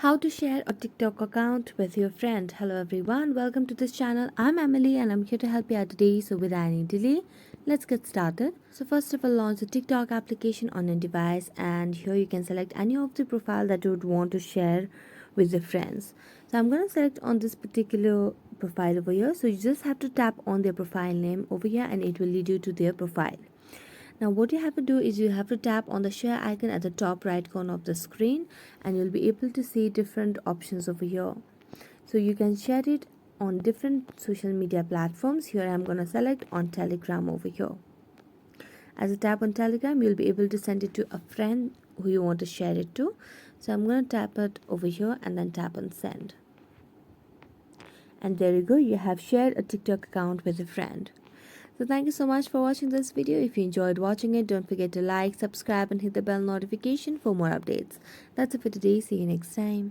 How to share a TikTok account with your friend. Hello everyone, welcome to this channel. I'm Emily and I'm here to help you out today. So without any delay, let's get started. So first of all, launch the TikTok application on your device, and here you can select any of the profile that you would want to share with your friends. So I'm going to select on this particular profile over here. So you just have to tap on their profile name over here and it will lead you to their profile. Now what you have to do is you have to tap on the share icon at the top right corner of the screen, and you'll be able to see different options over here. So you can share it on different social media platforms. Here I'm going to select on Telegram over here. As you tap on Telegram, you'll be able to send it to a friend who you want to share it to. So I'm going to tap it over here and then tap on send. And there you go, you have shared a TikTok account with a friend. So thank you so much for watching this video. If you enjoyed watching it, don't forget to like, subscribe and hit the bell notification for more updates. That's it for today. See you next time.